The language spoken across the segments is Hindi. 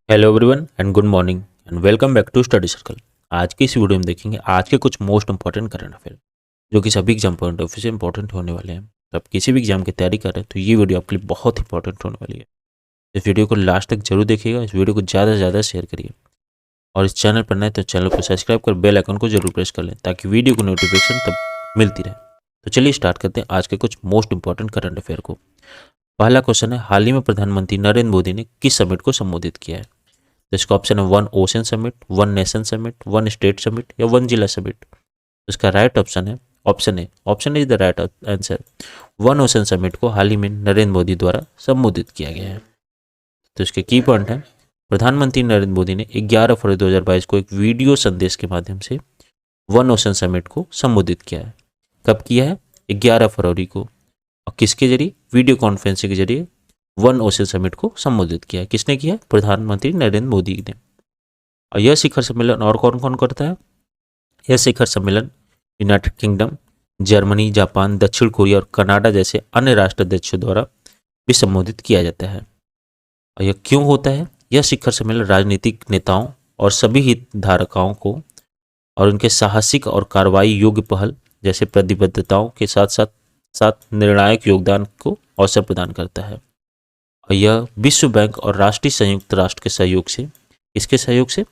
Hello everyone and good morning and welcome back to study circle. आज की इस वीडियो में देखेंगे आज के कुछ मोस्ट इंपॉर्टेंट करंट अफेयर जो कि सभी एग्जाम पॉइंट ऑफ व्यू से इंपॉर्टेंट होने वाले हैं। तो आप किसी भी एग्जाम की तैयारी कर रहे हैं तो ये वीडियो आपके लिए बहुत इंपॉर्टेंट होने वाली है। इस वीडियो को लास्ट तक जरूर देखिएगा, इस वीडियो को ज़्यादा से ज़्यादा शेयर करिए और इस चैनल पर नए तो चैनल को सब्सक्राइब कर बेल आइकन को जरूर प्रेस कर लें ताकि वीडियो को नोटिफिकेशन तब मिलती रहे। तो चलिए स्टार्ट करते हैं आज के कुछ मोस्ट इंपॉर्टेंट करंट अफेयर को। पहला क्वेश्चन है, हाल ही में प्रधानमंत्री नरेंद्र मोदी ने किस समिट को संबोधित किया है? तो इसका ऑप्शन है 1 ocean summit, 1 nation summit, 1 state summit या 1 जिला समिट। तो इसका राइट ऑप्शन है option is the right answer. 1 ocean summit को हाल ही में नरेंद्र मोदी द्वारा संबोधित किया गया है। तो इसके की पॉइंट है, प्रधानमंत्री नरेंद्र मोदी ने 11 फरवरी 2022 को एक वीडियो संदेश के माध्यम से 1 ओशन समिट को संबोधित किया है। कब किया है? 11 फरवरी को। और किसके जरिए? वीडियो कॉन्फ्रेंसिंग के जरिए 1 ओशन समिट को संबोधित किया है। किसने किया है? प्रधानमंत्री नरेंद्र मोदी ने। और यह शिखर सम्मेलन और कौन कौन करता है? यह शिखर सम्मेलन यूनाइटेड किंगडम, जर्मनी, जापान, दक्षिण कोरिया और कनाडा जैसे अन्य राष्ट्राध्यक्षों द्वारा भी संबोधित किया जाता है। और यह क्यों होता है? यह शिखर सम्मेलन राजनीतिक नेताओं और सभी हितधारकों को और उनके साहसिक और कार्रवाई योग्य पहल जैसे प्रतिबद्धताओं के साथ साथ निर्णायक योगदान को अवसर प्रदान करता है। और यह विश्व बैंक और राष्ट्रीय संयुक्त राष्ट्र के सहयोग से, इसके सहयोग से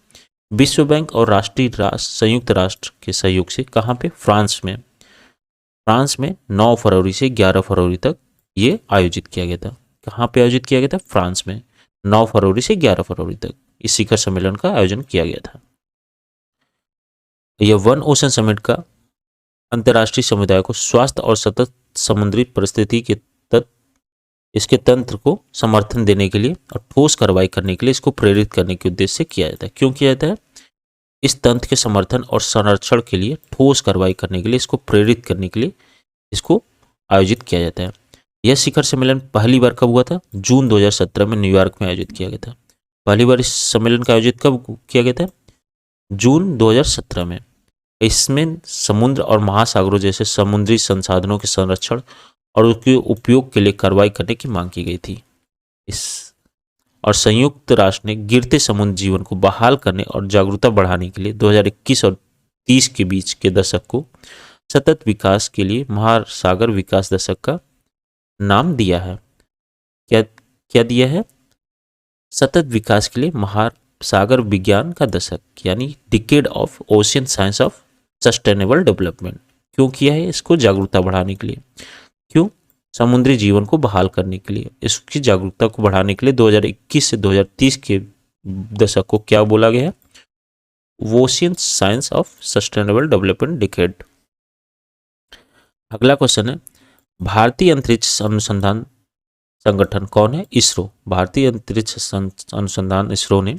विश्व बैंक और राष्ट्रीय संयुक्त राष्ट्र के सहयोग से कहाँ पे? फ्रांस में 9 फरवरी से 11 फरवरी तक ये आयोजित किया गया था। कहाँ पे आयोजित किया गया था? फ्रांस में 9 फरवरी से 11 फरवरी तक इस शिखर सम्मेलन का आयोजन किया गया था। यह 1 ओशन समिट का अंतर्राष्ट्रीय समुदाय को स्वास्थ्य और सतत समुद्री परिस्थिति के इसके तंत्र को समर्थन देने के लिए और ठोस कार्रवाई करने के लिए इसको प्रेरित करने के उद्देश्य से किया जाता है। क्यों किया जाता है? इस तंत्र के समर्थन और संरक्षण के लिए, ठोस कार्रवाई करने के लिए, इसको प्रेरित करने के लिए इसको आयोजित किया जाता है। यह शिखर सम्मेलन पहली बार कब हुआ था? जून 2017 में न्यूयॉर्क में आयोजित किया गया था। पहली बार इस सम्मेलन का आयोजित कब किया गया था? जून 2017 में। इसमें समुद्र और महासागरों जैसे समुद्री संसाधनों के संरक्षण और उसके उपयोग के लिए कार्रवाई करने की मांग की गई थी। और संयुक्त राष्ट्र ने गिरते समुद्र जीवन को बहाल करने और जागरूकता बढ़ाने के लिए 2021 और 30 के बीच के दशक को सतत विकास के लिए महासागर विकास दशक का नाम दिया है। क्या दिया है? सतत विकास के लिए महासागर विज्ञान का दशक, यानी decade of ocean science of sustainable development. क्यों किया है? इसको जागरूकता बढ़ाने के लिए। क्यों? समुद्री जीवन को बहाल करने के लिए, इसकी जागरूकता को बढ़ाने के लिए 2021 से 2030 के दशक को क्या बोला गया है? Ocean science of sustainable development decade. अगला क्वेश्चन है, भारतीय अंतरिक्ष अनुसंधान संगठन कौन है? इसरो। भारतीय अंतरिक्ष अनुसंधान इसरो ने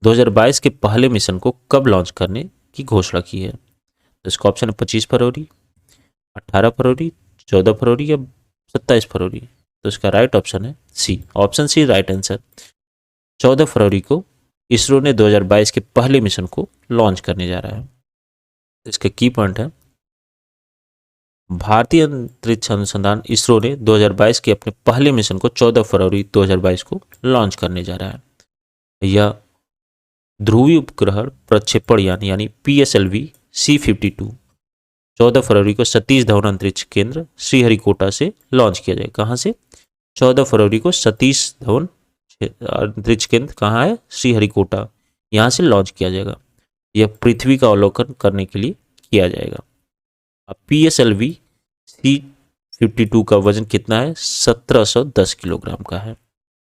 2022 के पहले मिशन को कब लॉन्च करने की घोषणा की है? तो इसका ऑप्शन है 25 फरवरी, 18 फरवरी, 14 फरवरी या 27 फरवरी। तो इसका राइट ऑप्शन है C. Option C right answer. 14 फरवरी को इसरो ने 2022 के पहले मिशन को लॉन्च करने जा रहा है। तो इसका की पॉइंट है, भारतीय अंतरिक्ष अनुसंधान इसरो ने 2022 के अपने पहले मिशन को 14 फरवरी 2022 को लॉन्च करने जा रहा है। यह ध्रुवीय उपग्रह प्रक्षेपण यानी PSLV C-52 14 फरवरी को सतीश धवन अंतरिक्ष केंद्र श्रीहरिकोटा से लॉन्च किया जाएगा। कहाँ से? 14 फरवरी को सतीश धवन अंतरिक्ष केंद्र कहाँ है? श्रीहरिकोटा, यहाँ से लॉन्च किया जाएगा। यह पृथ्वी का अवलोकन करने के लिए किया जाएगा। अब PSLV C-52 का वजन कितना है? 1710 किलोग्राम का है।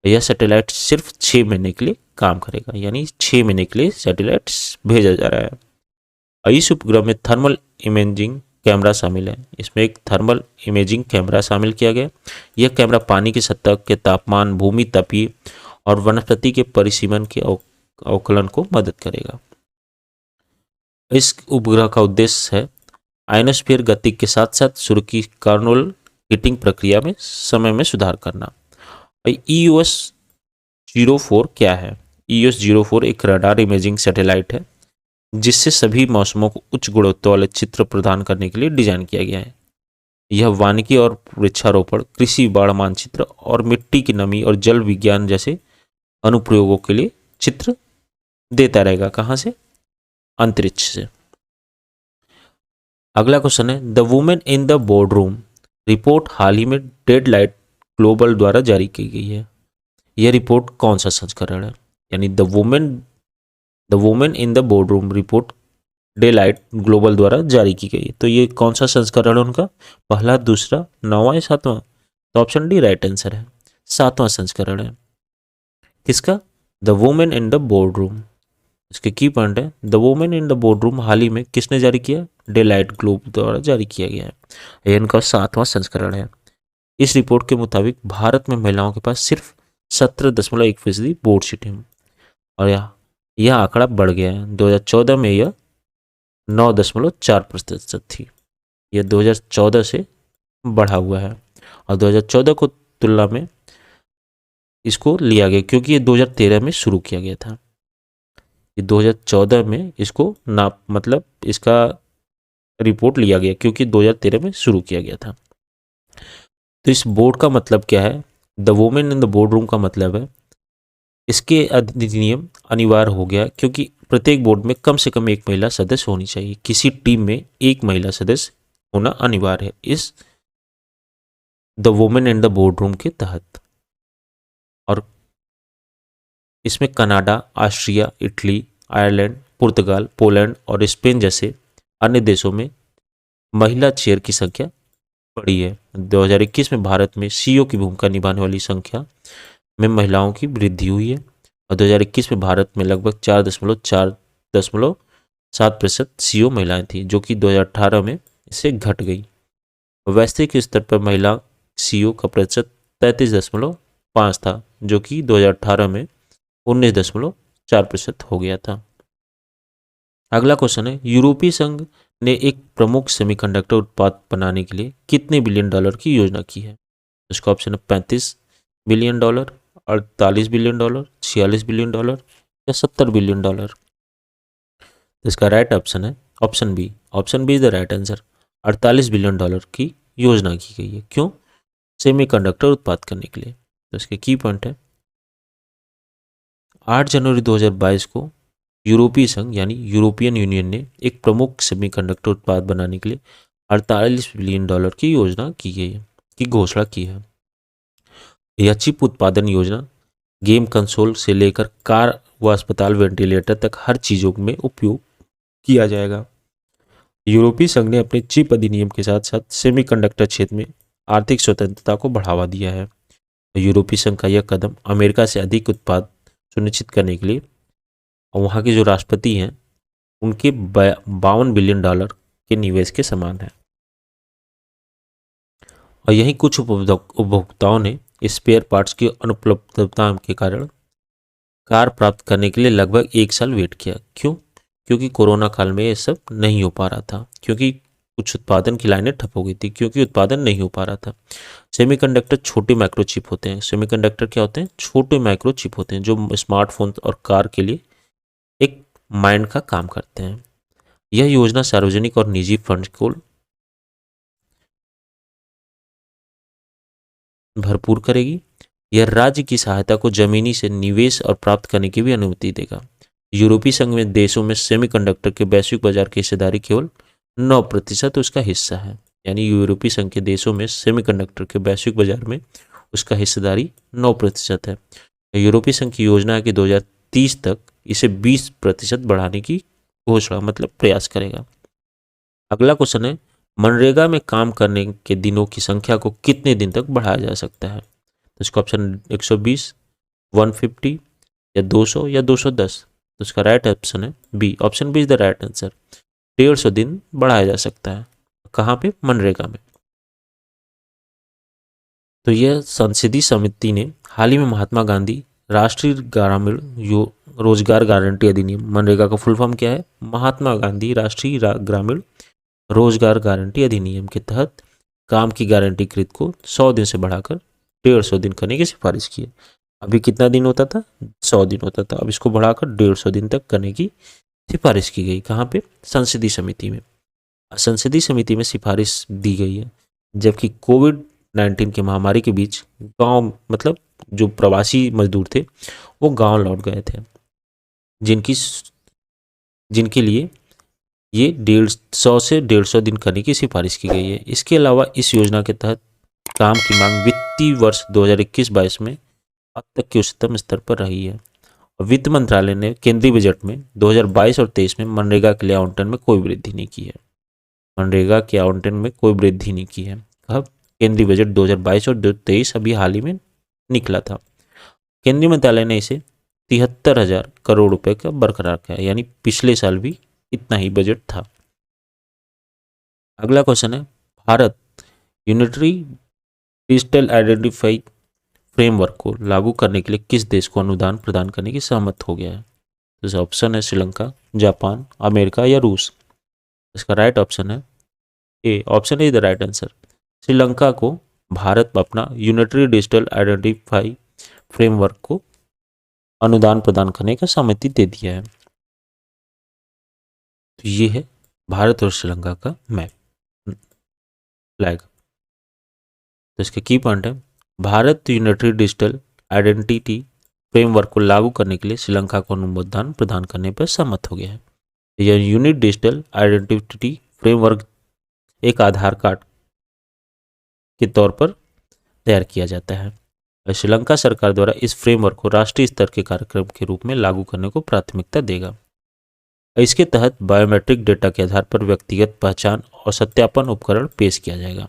यह सैटेलाइट सिर्फ 6 महीने के लिए काम करेगा, यानी 6 महीने के लिए सैटेलाइट भेजा जा रहा है। इस उपग्रह में थर्मल इमेजिंग कैमरा शामिल है। इसमें एक थर्मल इमेजिंग कैमरा शामिल किया गया। यह कैमरा पानी की सतह के तापमान, भूमि तापीय और वनस्पति के परिसीमन के अवकलन को मदद करेगा। इस उपग्रह का उद्देश्य है आयनोस्फीयर गति के साथ साथ सूर्य की कार्नोल हीटिंग प्रक्रिया में समय में सुधार करना। EOS 04 क्या है? EOS 04 एक रडार इमेजिंग सैटेलाइट है जिससे सभी मौसमों को उच्च गुणवत्ता वाले चित्र प्रदान करने के लिए डिजाइन किया गया है। यह वानिकी और वृक्षारोपण, कृषि, बाढ़ मानचित्र और मिट्टी की नमी और जल विज्ञान जैसे अनुप्रयोगों के लिए चित्र देता रहेगा। कहाँ से? अंतरिक्ष से। अगला क्वेश्चन है, the women in the boardroom report हाल ही में डेडलाइट ग्लोबल द्वारा जारी की गई है। यह रिपोर्ट कौन सा संस्करण है? यानी the women in the boardroom report Deloitte global द्वारा जारी की गई है। तो ये कौन सा संस्करण है उनका? पहला, दूसरा, नौवां या सातवां? तो ऑप्शन डी राइट आंसर है, सातवां संस्करण है। किसका? The women in the boardroom. इसके की पॉइंट है, the women in the boardroom हाल ही में किसने जारी किया? डेलाइट ग्लोब द्वारा जारी किया गया है। यह इनका सातवां संस्करण है। इस रिपोर्ट के मुताबिक भारत में महिलाओं के पास सिर्फ 17.1% बोर्ड सीटें हैं और यह आंकड़ा बढ़ गया है। 2014 में यह 9.4% थी। यह 2014 से बढ़ा हुआ है और 2014 को तुलना में इसको लिया गया क्योंकि ये 2013 में शुरू किया गया था। ये 2014 में इसको मतलब इसका रिपोर्ट लिया गया क्योंकि 2013 में शुरू किया गया था। तो इस बोर्ड का मतलब क्या है? The women in the board room का मतलब है इसके अधिनियम अनिवार्य हो गया क्योंकि प्रत्येक बोर्ड में कम से कम एक महिला सदस्य होनी चाहिए। किसी टीम में एक महिला सदस्य होना अनिवार्य है इस the women in the board room के तहत। और इसमें कनाडा, ऑस्ट्रिया, इटली, आयरलैंड, पुर्तगाल, पोलैंड और स्पेन जैसे अन्य देशों में महिला चेयर की संख्या बढ़ी है। 2021 में भारत में सीईओ की भूमिका निभाने वाली संख्या में महिलाओं की वृद्धि हुई है और 2021 में भारत में लगभग 4.7% सीईओ महिलाएं थी, जो कि 2018 में इससे घट गई। वैश्विक स्तर पर महिला सीईओ का प्रतिशत 33.5 था, जो कि 2018 में 19.4% हो गया था। अगला क्वेश्चन है, यूरोपीय संघ ने एक प्रमुख सेमीकंडक्टर उत्पाद बनाने के लिए कितने बिलियन डॉलर की योजना की है? इसका ऑप्शन है 35 billion dollar, 48 billion dollar, 46 billion dollar या 70 बिलियन डॉलर। इसका राइट ऑप्शन है option B. Option B is the right answer. 48 billion dollar की योजना की गई है। क्यों? सेमीकंडक्टर उत्पाद करने के लिए। तो इसके की पॉइंट है, 8 जनवरी 2022 को यूरोपीय संघ यानी यूरोपियन यूनियन ने एक प्रमुख सेमीकंडक्टर उत्पाद बनाने के लिए 48 बिलियन डॉलर की योजना की गई है, की घोषणा की है। यह चिप उत्पादन योजना गेम कंसोल से लेकर कार व अस्पताल वेंटिलेटर तक हर चीज़ों में उपयोग किया जाएगा। यूरोपीय संघ ने अपने चिप अधिनियम के साथ साथ सेमीकंडक्टर क्षेत्र में आर्थिक स्वतंत्रता को बढ़ावा दिया है। यूरोपीय संघ का यह कदम अमेरिका से अधिक उत्पाद सुनिश्चित करने के लिए और वहाँ के जो राष्ट्रपति हैं उनके 52 बिलियन डॉलर के निवेश के समान है। और यही कुछ उपभोक्ताओं ने स्पेयर पार्ट्स की अनुपलब्धता के कारण कार प्राप्त करने के लिए लगभग 1 साल वेट किया। क्यों? क्योंकि कोरोना काल में ये सब नहीं हो पा रहा था, क्योंकि कुछ उत्पादन की लाइनें ठप हो गई थी, क्योंकि उत्पादन नहीं हो पा रहा था। सेमीकंडक्टर छोटे माइक्रोचिप होते हैं। सेमीकंडक्टर क्या होते हैं? छोटे माइक्रोचिप होते हैं जो स्मार्टफोन और कार के लिए एक माइंड का काम करते हैं। यह योजना सार्वजनिक और निजी फंड को भरपूर करेगी। यह राज्य की सहायता को जमीनी से निवेश और प्राप्त करने की भी अनुमति देगा। यूरोपीय संघ में देशों में सेमीकंडक्टर के वैश्विक बाजार की हिस्सेदारी केवल 9% उसका हिस्सा है। यानी यूरोपीय संघ के देशों में सेमीकंडक्टर के वैश्विक बाजार में उसका हिस्सेदारी 9% है। यूरोपीय संघ की योजना है कि 2030 तक इसे 20% बढ़ाने की घोषणा मतलब प्रयास करेगा। अगला क्वेश्चन है, मनरेगा में काम करने के दिनों की संख्या को कितने दिन तक बढ़ाया जा सकता है? तो इसका ऑप्शन 120, 150 या 200 या 210। तो इसका राइट ऑप्शन है B. Option B is the right answer. 150 दिन बढ़ाया जा सकता है। कहाँ पे? मनरेगा में। तो यह संसदीय समिति ने हाल ही में महात्मा गांधी राष्ट्रीय ग्रामीण रोजगार गारंटी अधिनियम, मनरेगा का फुल फॉर्म क्या है? महात्मा गांधी राष्ट्रीय ग्रामीण रोजगार गारंटी अधिनियम के तहत काम की गारंटी कृत को 100 दिन से बढ़ाकर 150 दिन करने की सिफारिश की है। अभी कितना दिन होता था? 100 दिन होता था। अब इसको बढ़ाकर 150 दिन तक करने की सिफारिश की गई। कहाँ पे? संसदीय समिति में। संसदीय समिति में सिफारिश दी गई है, जबकि कोविड-19 की महामारी के बीच गांव मतलब जो प्रवासी मजदूर थे वो गांव लौट गए थे। जिनकी जिनके लिए ये 150 से 150 दिन करने की सिफारिश की गई है। इसके अलावा इस योजना के तहत काम की मांग वित्तीय वर्ष 2021-22 में अब तक के उच्चतम स्तर पर रही है। और वित्त मंत्रालय ने केंद्रीय बजट में 2022 और 23 में मनरेगा के लिए आवंटन में कोई वृद्धि नहीं की है। मनरेगा के आवंटन में कोई वृद्धि नहीं की है। अब केंद्रीय बजट 2022 और 2023 अभी हाल ही में निकला था। केंद्रीय मंत्रालय ने इसे 73,000 करोड़ रुपए का बरकरार रखा है, यानी पिछले साल भी इतना ही बजट था। अगला क्वेश्चन है, Bharat unitary digital identify framework को लागू करने के लिए किस देश को अनुदान प्रदान करने की सहमत हो गया है? तो ऑप्शन है श्रीलंका, जापान, अमेरिका या रूस। इसका राइट ऑप्शन है A. Option A the right answer. Sri Lanka को भारत अपना यूनिटरी डिजिटल आइडेंटिफाई फ्रेमवर्क को अनुदान प्रदान करने का सहमति दे दिया है। तो ये है भारत और श्रीलंका का मैप फ्लैग। तो इसके की पॉइंट है, Bharat unitary digital identity framework को लागू करने के लिए श्रीलंका को अनुमोदन प्रदान करने पर सहमत हो गया है। यह यूनिक डिजिटल आइडेंटिटी फ्रेमवर्क एक आधार कार्ड के तौर पर तैयार किया जाता है। श्रीलंका सरकार द्वारा इस फ्रेमवर्क को राष्ट्रीय स्तर के कार्यक्रम के रूप में लागू करने को प्राथमिकता देगा। इसके तहत बायोमेट्रिक डेटा के आधार पर व्यक्तिगत पहचान और सत्यापन उपकरण पेश किया जाएगा,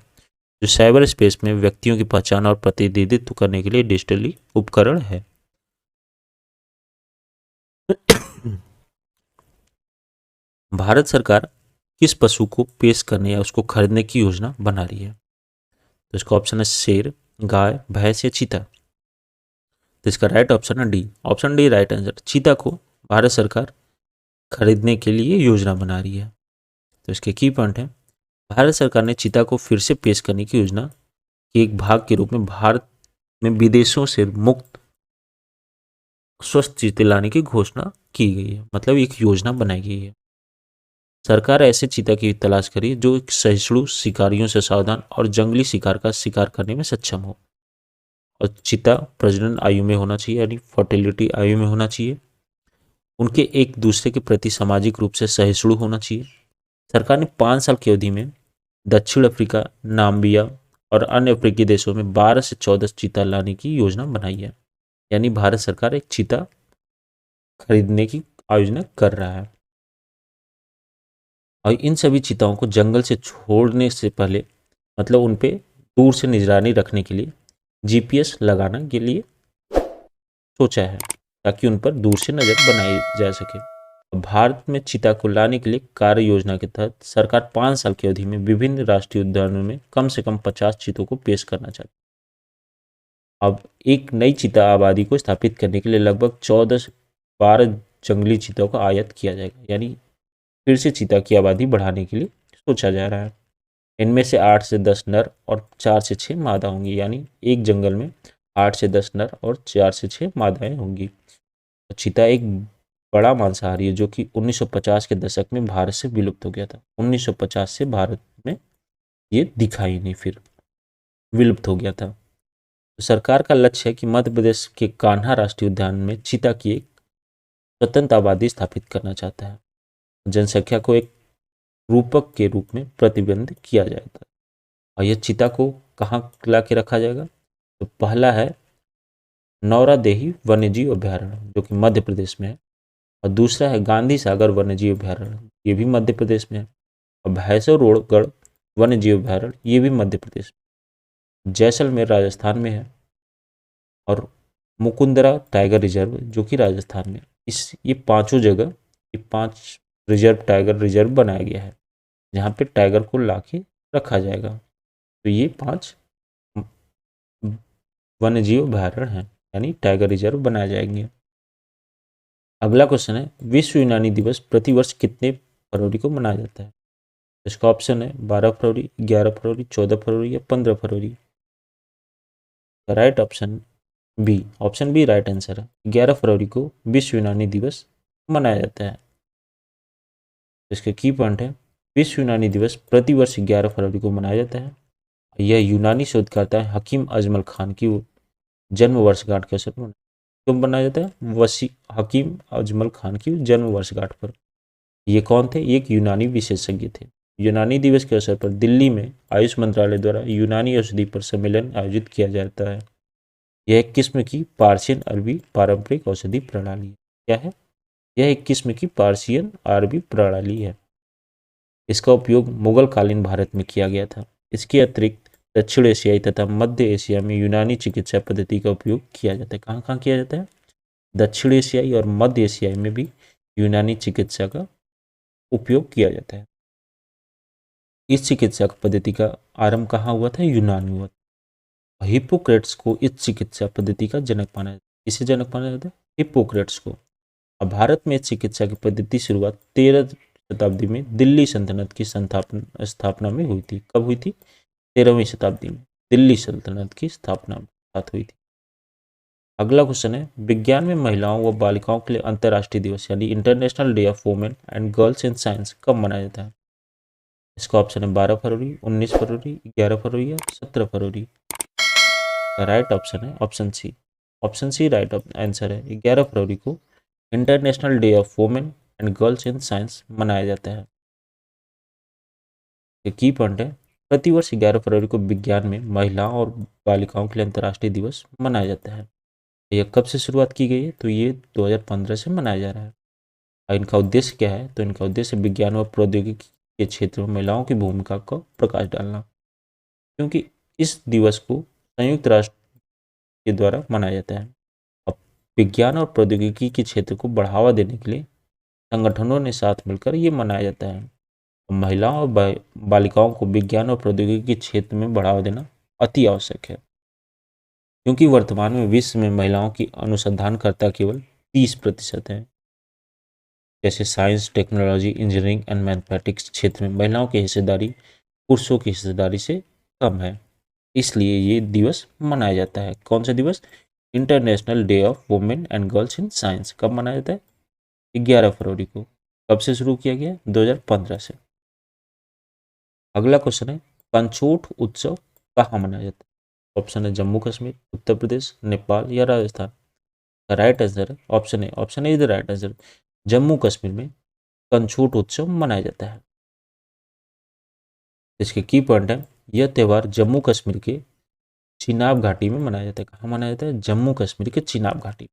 जो साइबर स्पेस में व्यक्तियों की पहचान और प्रतिनिधित्व करने के लिए डिजिटली उपकरण है। भारत सरकार किस पशु को पेश करने या उसको खरीदने की योजना बना रही है? तो इसका ऑप्शन है शेर, गाय, भैंस या चीता। तो इसका राइट ऑप्शन है D. Option D right answer. चीता को भारत सरकार खरीदने के लिए योजना बना रही है। तो इसके की पॉइंट है, भारत सरकार ने चीता को फिर से पेश करने की योजना के एक भाग के रूप में भारत में विदेशों से मुक्त स्वस्थ चीते लाने की घोषणा की गई है। मतलब एक योजना बनाई गई है। सरकार ऐसे चीता की तलाश करी जो सहिष्णु, शिकारियों से सावधान और जंगली शिकार का शिकार करने में सक्षम हो। और चीता प्रजनन आयु में होना चाहिए, यानी फर्टिलिटी आयु में होना चाहिए। उनके एक दूसरे के प्रति सामाजिक रूप से सहिष्णु होना चाहिए। सरकार ने 5 साल की अवधि में दक्षिण अफ्रीका, नाम्बिया और अन्य अफ्रीकी देशों में 12 से 14 चीता लाने की योजना बनाई है। यानी भारत सरकार एक चीता खरीदने की आयोजना कर रहा है। और इन सभी चीताओं को जंगल से छोड़ने से पहले, मतलब उन पे दूर से निगरानी रखने के लिए जीपीएस लगाने के लिए सोचा है, ताकि उन पर दूर से नजर बनाई जा सके। भारत में चीता को लाने के लिए कार्य योजना के तहत सरकार 5 साल की अवधि में विभिन्न राष्ट्रीय उद्यानों में कम से कम 50 चीतों को पेश करना चाहती है। अब एक नई चीता आबादी को स्थापित करने के लिए लगभग 14 से 12 जंगली चीतों का आयात किया जाएगा। यानी फिर से चीता की आबादी बढ़ाने के लिए सोचा जा रहा है। इनमें से 8 से 10 नर और 4 से 6 मादा होंगी। यानी एक जंगल में 8 से 10 नर और 4 से 6 मादाएं होंगी। चीता एक बड़ा मांसाहारी है जो कि 1950 के दशक में भारत से विलुप्त हो गया था। 1950 से भारत में ये दिखाई नहीं, फिर विलुप्त हो गया था। तो सरकार का लक्ष्य है कि मध्य प्रदेश के कान्हा राष्ट्रीय उद्यान में चीता की एक स्वतंत्र आबादी स्थापित करना चाहता है। जनसंख्या को एक रूपक के रूप में प्रतिबंध किया जाता है। और यह चीता को कहाँ ला के रखा जाएगा? तो पहला है नौरादेही वन्यजीव अभ्यारण्य, जो कि मध्य प्रदेश में है। और दूसरा है गांधी सागर वन्यजीव अभ्यारण्य, ये भी मध्य प्रदेश में है। और भैंसरोड़गढ़ वन्यजीव अभ्यारण्य, ये भी मध्य प्रदेश में। जैसलमेर राजस्थान में है। और मुकुंदरा टाइगर रिजर्व, जो कि राजस्थान में। ये पांचों जगह, ये 5 रिजर्व, टाइगर रिजर्व बनाया गया है, जहाँ पे टाइगर को ला के रखा जाएगा। तो ये 5 वन्यजीव अभ्यारण्य हैं, यानी टाइगर रिजर्व बनाए जाएंगे। अगला क्वेश्चन है, विश्व यूनानी दिवस प्रतिवर्ष कितने फरवरी को मनाया जाता है? इसका ऑप्शन है 12 फरवरी, 11 फरवरी, 14 फरवरी या 15 फरवरी। Right option B. Option B right answer है। 11 फरवरी को विश्व यूनानी दिवस मनाया जाता है। इसके की पॉइंट है, विश्व यूनानी दिवस प्रतिवर्ष 11 फरवरी को मनाया जाता है। यह यूनानी शोधकर्ता हकीम अजमल खान की जन्म वर्षगांठ के अवसर पर क्यों मनाया जाता है? हकीम अजमल खान की जन्म वर्षगांठ पर। ये कौन थे? ये एक यूनानी विशेषज्ञ थे। यूनानी दिवस के अवसर पर दिल्ली में आयुष मंत्रालय द्वारा यूनानी औषधि पर सम्मेलन आयोजित किया जाता है। यह एक किस्म की पार्शियन अरबी पारंपरिक औषधि प्रणाली है। क्या है? यह एक किस्म की पार्शियन अरबी प्रणाली है। इसका उपयोग मुगल कालीन भारत में किया गया था। इसके अतिरिक्त दक्षिण एशियाई तथा मध्य एशिया में यूनानी चिकित्सा पद्धति का उपयोग किया जाता है। कहाँ कहाँ किया जाता है? दक्षिण एशियाई और मध्य एशियाई में भी यूनानी चिकित्सा का उपयोग किया जाता है। इस चिकित्सा पद्धति का आरंभ कहाँ हुआ था? यूनान में हुआ था। हिप्पोक्रेट्स को इस चिकित्सा पद्धति का जनक माना जाता है। किसे जनक माना जाता है? हिप्पोक्रेट्स को। अब भारत में चिकित्सा की पद्धति शुरुआत 13 शताब्दी में दिल्ली सल्तनत की स्थापना में हुई थी। कब हुई थी? 13वीं शताब्दी में दिल्ली सल्तनत की स्थापना हुई थी। अगला क्वेश्चन है, विज्ञान में महिलाओं व बालिकाओं के लिए अंतर्राष्ट्रीय दिवस यानी international day of women and girls in science कब मनाया जाता है? इसका ऑप्शन है 12 फरवरी, 19 फरवरी, 11 फरवरी या 17 फरवरी। राइट ऑप्शन है option C. Option C right answer है। 11 फरवरी को international day of women and girls in science मनाया जाता है। ये की पॉइंट है, प्रतिवर्ष 11 फरवरी को विज्ञान में महिलाओं और बालिकाओं के लिए अंतर्राष्ट्रीय दिवस मनाया जाता है। यह कब से शुरुआत की गई है? तो ये 2015 से मनाया जा रहा है। और इनका उद्देश्य क्या है? तो इनका उद्देश्य विज्ञान व प्रौद्योगिकी के क्षेत्र में महिलाओं की भूमिका को प्रकाश डालना, क्योंकि इस दिवस को संयुक्त राष्ट्र के द्वारा मनाया जाता है। अब विज्ञान और प्रौद्योगिकी के क्षेत्र को बढ़ावा देने के लिए संगठनों ने साथ मिलकर ये मनाया जाता है। महिलाओं और बालिकाओं को विज्ञान और प्रौद्योगिकी के क्षेत्र में बढ़ावा देना अति आवश्यक है, क्योंकि वर्तमान में विश्व में महिलाओं की अनुसंधानकर्ता केवल 30% हैं। जैसे science, technology, engineering and mathematics क्षेत्र में महिलाओं की हिस्सेदारी पुरुषों की हिस्सेदारी से कम है। इसलिए ये दिवस मनाया जाता है। कौन सा दिवस? International day of women and girls in science. कब मनाया जाता है? 11 फरवरी को। कब से शुरू किया गया? 2015 से। अगला क्वेश्चन है, पंचोट उत्सव कहाँ मनाया जाता है? ऑप्शन है जम्मू कश्मीर, उत्तर प्रदेश, नेपाल या राजस्थान। राइट आंसर है option A. Option A is the right answer. Jammu Kashmir में पंचोट उत्सव मनाया जाता है। इसके की पॉइंट है, यह त्यौहार जम्मू कश्मीर के चिनाब घाटी में मनाया जाता है। कहाँ मनाया जाता है? जम्मू कश्मीर के चिनाब घाटी।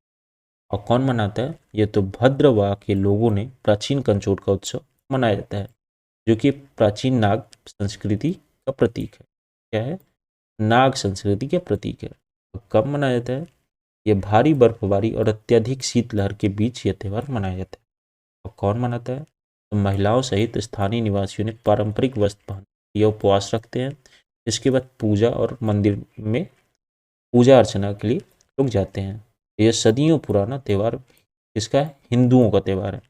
और कौन मनाता है? ये तो भद्रवाह के लोगों ने प्राचीन कंचोट का उत्सव मनाया जाता है, जो कि प्राचीन नाग संस्कृति का प्रतीक है। क्या है? नाग संस्कृति के प्रतीक है। तो कब मनाया जाता है? यह भारी बर्फबारी और अत्यधिक शीतलहर के बीच यह त्यौहार मनाया जाता है। और कौन मनाता है? तो महिलाओं सहित स्थानीय निवासियों ने पारंपरिक वस्त्र पहन यह उपवास रखते हैं। इसके बाद पूजा और मंदिर में पूजा अर्चना के लिए लोग जाते हैं। यह सदियों पुराना त्यौहार इसका हिंदुओं का त्यौहार है,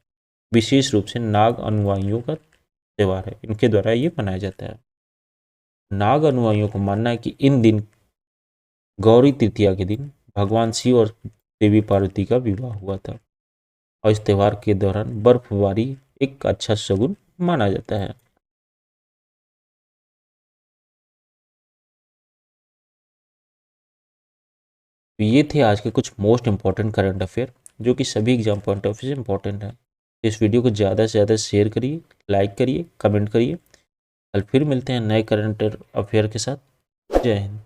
विशेष रूप से नाग अनुयायियों का त्यौहार है। इनके द्वारा ये मनाया जाता है। नाग अनुयायियों को मानना है कि इन दिन गौरी तृतीया के दिन भगवान शिव और देवी पार्वती का विवाह हुआ था, और इस त्यौहार के दौरान बर्फबारी एक अच्छा शगुन माना जाता है। तो ये थे आज के कुछ मोस्ट इंपॉर्टेंट करंट अफेयर, जो कि सभी एग्जाम पॉइंट ऑफ व्यू से इंपॉर्टेंट है। इस वीडियो को ज़्यादा से ज़्यादा शेयर करिए, लाइक करिए, कमेंट करिए। कल फिर मिलते हैं नए करंट अफेयर के साथ। जय हिंद।